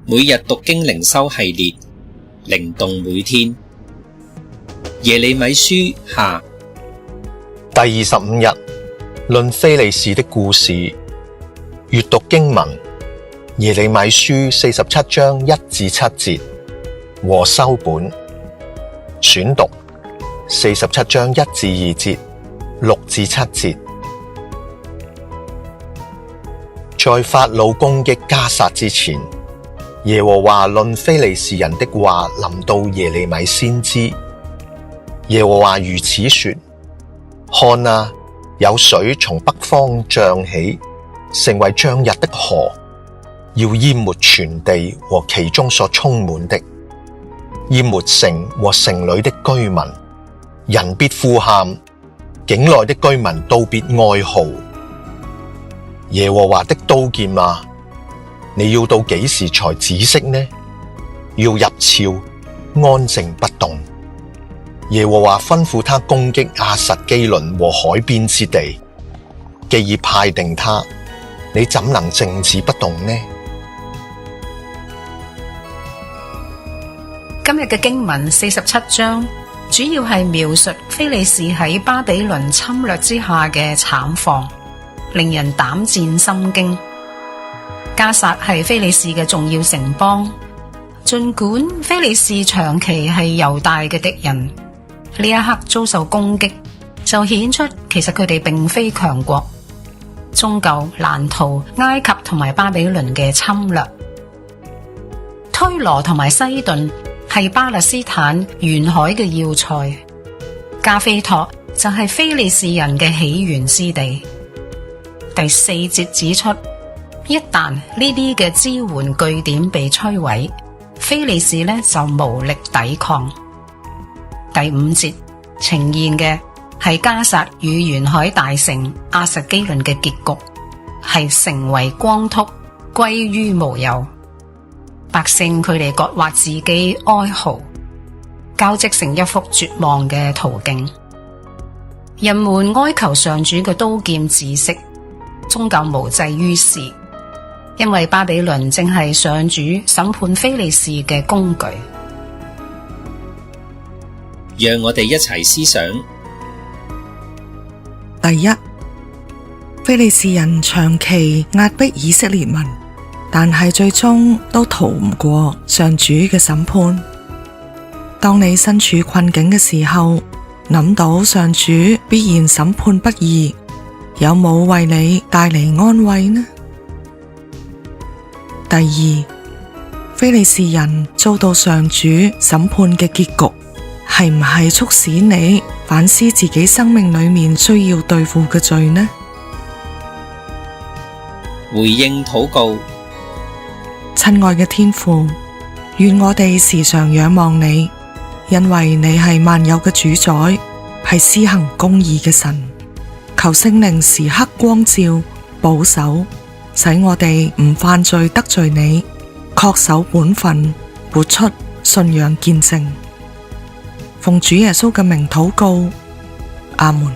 每日讀經靈修系列，靈動每天。耶利米書下第25日，論非利士的故事。閱讀經文：耶利米書47章1至7節和修本。選讀47章1至2節、6至7節。在法老攻擊迦薩之前，耶和華論非利士人的話臨到耶利米先知。耶和華如此說：看啊，有水從北方漲起，成為漲溢的河，要淹沒全地和其中所充滿的，淹沒城和城裏的居民。人必呼喊，境內的居民都必哀號。耶和華的刀劍啊，你要到幾時才止息呢？要入鞘，安靜不動。耶和華吩咐他攻擊亞實基倫和海邊之地，既已派定他，你怎能靜止不動呢？今日嘅經文47章，主要係描述非利士喺巴比倫侵略之下嘅慘況，令人膽戰心驚。迦薩係非利士嘅重要城邦，儘管非利士長期係猶大嘅敵人，呢一刻遭受攻擊，就顯出其實佢哋並非強國，終究難逃埃及同埋巴比倫嘅侵略。推羅同埋西頓係巴勒斯坦沿海嘅要塞，加菲托就係非利士人嘅起源之地。第4節指出，一旦呢啲嘅支援據點被摧毀，非利士就無力抵抗。第5節呈現嘅係迦薩與沿海大城亞實基倫嘅結局，係成為光禿，歸於無有。百姓佢哋割劃自己哀號，交織成一幅絕望嘅圖景。人們哀求上主嘅刀劍止息，終究無濟於事，因為巴比倫正係上主審判非利士嘅工具。讓我哋一齊思想。第一，非利士人長期壓迫以色列民，但係最終都逃唔過上主嘅審判。當你身處困境嘅時候，諗到上主必然審判不義，有冇為你帶嚟安慰呢？第二，非利士人遭到上主審判嘅結局，係唔係促使你反思自己生命裏面需要對付嘅罪呢？回應禱告。親愛嘅天父，願我哋時常仰望你，因為你係萬有嘅主宰，係施行公義嘅神。求聖靈時刻光照、保守，使我哋唔犯罪得罪你，恪守本分，活出信仰見證。奉主耶穌嘅名禱告，阿門。